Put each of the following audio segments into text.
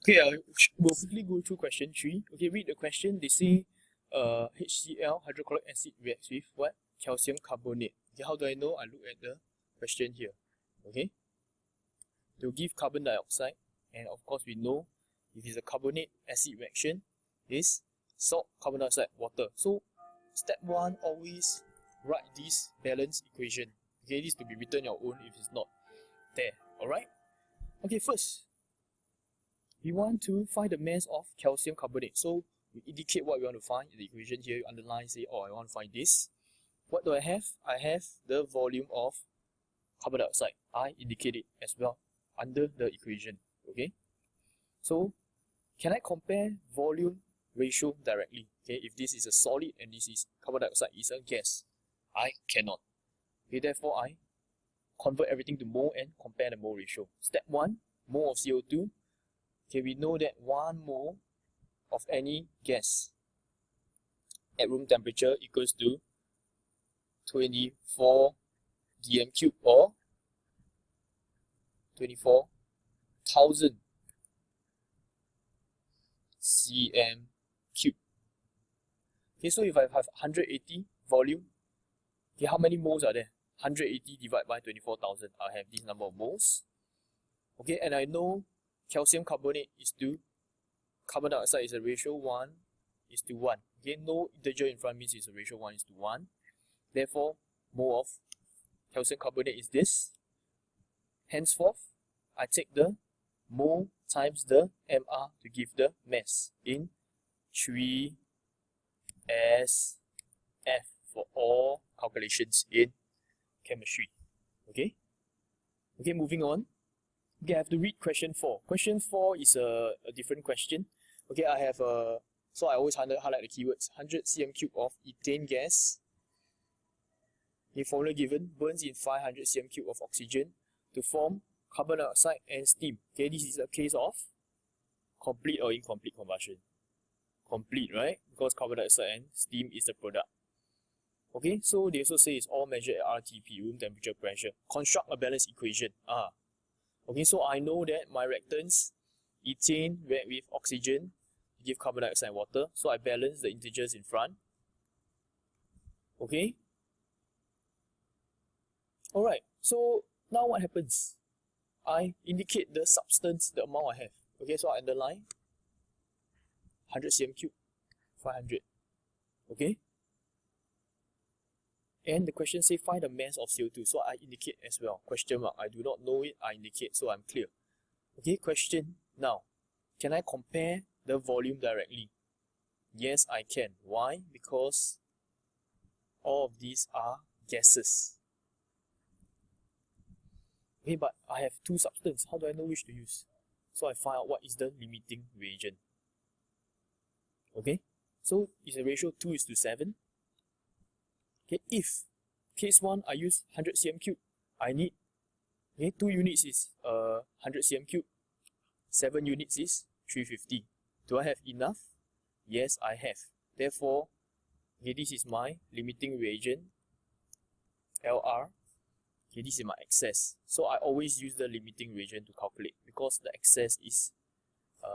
Okay, we'll quickly go through question 3. Okay, read the question. They say HCl, hydrochloric acid, reacts with what? Calcium carbonate. Okay, how do I know? I look at the question here. Okay, they'll give carbon dioxide, and of course we know if it's a carbonate acid reaction, is salt, carbon dioxide, water. So step 1, always write this balance equation. Okay, this to be written your own if it's not there. Alright? Okay, first, we want to find the mass of calcium carbonate. So we indicate what we want to find in the equation here. You underline, say, oh, I want to find this. What do I have? I have the volume of carbon dioxide. I indicate it as well under the equation. Okay. So can I compare volume ratio directly? Okay, if this is a solid and this is carbon dioxide is a gas, I cannot. Okay, therefore I convert everything to mole and compare the mole ratio. Step 1, mole of CO2. Okay, we know that 1 mole of any gas at room temperature equals to 24 dm cube or 24,000 cm cube. Okay, so if I have 180 volume, okay, how many moles are there? 180 divided by 24,000. I have this number of moles. Okay, and I know calcium carbonate is to carbon dioxide is a ratio 1 is to 1. Okay, no integer in front means it's a ratio 1 is to 1. Therefore, mole of calcium carbonate is this. Henceforth, I take the mole times the MR to give the mass in 3SF for all calculations in chemistry. Okay? Okay, moving on. Okay, I have to read question 4. Question 4 is a different question. Okay, I have so I always highlight the keywords. 100 cm cube of ethane gas. The formula given burns in 500 cm cube of oxygen to form carbon dioxide and steam. Okay, this is a case of complete or incomplete combustion. Complete, right? Because carbon dioxide and steam is the product. Okay, so they also say it's all measured at RTP, room temperature pressure. Construct a balanced equation. Okay, so I know that my reactants, ethane react with oxygen to give carbon dioxide and water. So I balance the integers in front. Okay. Alright, so now what happens? I indicate the substance, the amount I have. Okay, so I underline 100 cm cube, 500. Okay. And the question says find the mass of CO2. So I indicate as well. Question mark. I do not know it. I indicate. So I'm clear. Okay. Question now. Can I compare the volume directly? Yes, I can. Why? Because all of these are gases. Okay, but I have two substances. How do I know which to use? So I find out what is the limiting reagent. Okay. So is the ratio 2 is to 7. Okay, if case 1 I use 100 cm cube, I need 2 units is 100 cm cube, 7 units is 350. Do I have enough? Yes, I have. Therefore, okay, this is my limiting reagent, LR. Okay, this is my excess. So I always use the limiting reagent to calculate because the excess is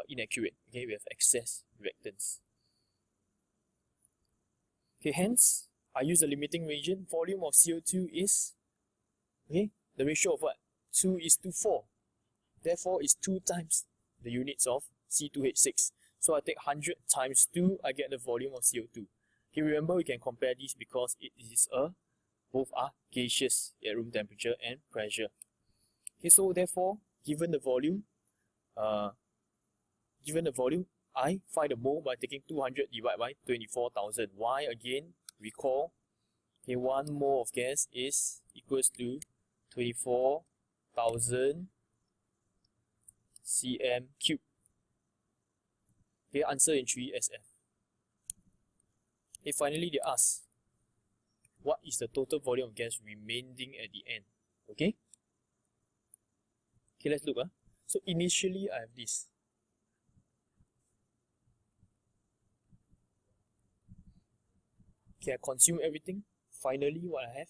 inaccurate. Okay, we have excess reactants. Okay, hence I use a limiting reagent. Volume of CO2 is, okay, the ratio of what? 2 is to 4. Therefore, it's 2 times the units of C2H6. So I take 100 times 2, I get the volume of CO2. Okay, remember we can compare this because it is both are gaseous at room temperature and pressure. Okay, so therefore, given the volume, I find the mole by taking 200 divided by 24,000. Why again? Recall, okay, 1 mole of gas is equals to 24,000 cm cube. Okay, answer in 3SF. Okay, finally they ask, what is the total volume of gas remaining at the end? Okay. Okay, let's look. So initially I have this. Okay, I consume everything. Finally, what I have?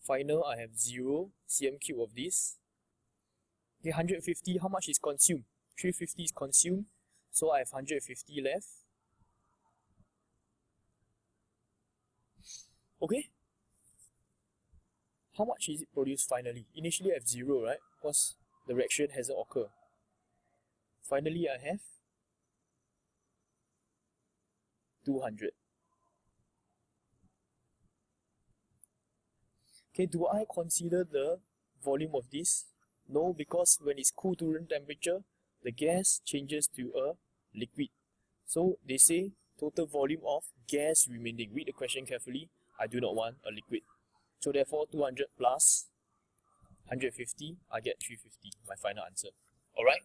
Final, I have 0 cm cube of this. Okay, 150, how much is consumed? 350 is consumed, so I have 150 left. Okay, how much is it produced finally? Initially I have 0, right? Because the reaction hasn't occurred. Finally I have 200. Okay, do I consider the volume of this? No, because when it's cool to room temperature, the gas changes to a liquid. So they say total volume of gas remaining. Read the question carefully. I do not want a liquid. So therefore 200 plus 150, I get 350, my final answer. Alright?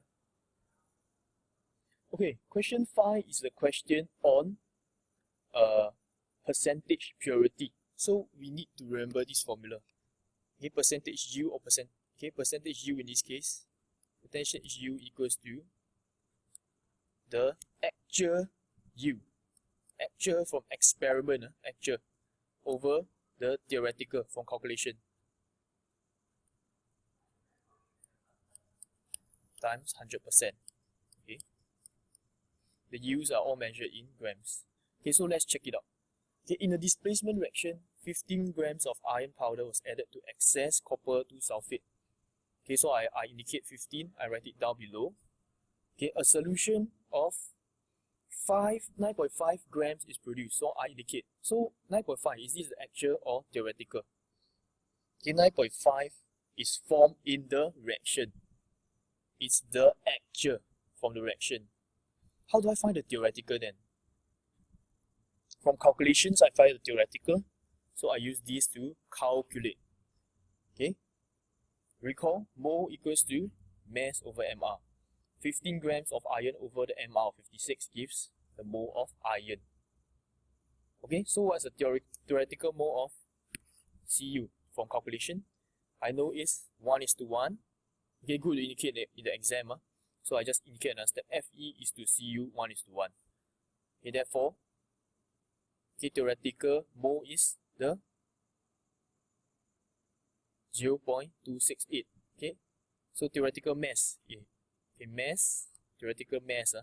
Okay, question 5 is the question on percentage purity. So we need to remember this formula. Okay, percentage U or percentage U in this case, percentage U equals to the actual U. Actual from experiment, actual, over the theoretical from calculation, times 100%. Okay, the U's are all measured in grams. Okay, so let's check it out. Okay, in a displacement reaction, 15 grams of iron powder was added to excess copper 2 sulfate. Okay, so I indicate 15, I write it down below. Okay, a solution of 9.5 grams is produced, so I indicate. So 9.5, is this the actual or theoretical? Okay, 9.5 is formed in the reaction. It's the actual from the reaction. How do I find the theoretical then? From calculations, I find the theoretical. So I use these to calculate. Okay. Recall, mole equals to mass over mR. 15 grams of iron over the mR of 56 gives the mole of iron. Okay, so what's the theoretical mole of Cu from calculation? I know is 1:1. Okay, good to indicate in the exam. So I just indicate another step. Fe is to Cu 1:1. Okay, therefore, okay, theoretical mole is the 0.268. Okay, so theoretical mass. Okay, mass, theoretical mass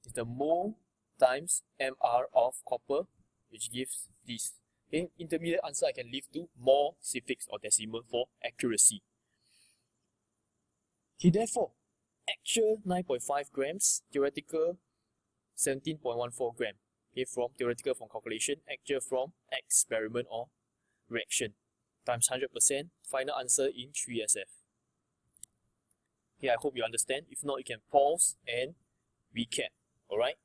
is the mole times mR of copper, which gives this. Okay, intermediate answer I can leave to more suffix or decimal for accuracy. Okay, therefore, actual 9.5 grams, theoretical 17.14 gram. Okay, from theoretical from calculation, actual from experiment or reaction, times 100%, final answer in 3SF. Okay, I hope you understand. If not, you can pause and recap. Alright?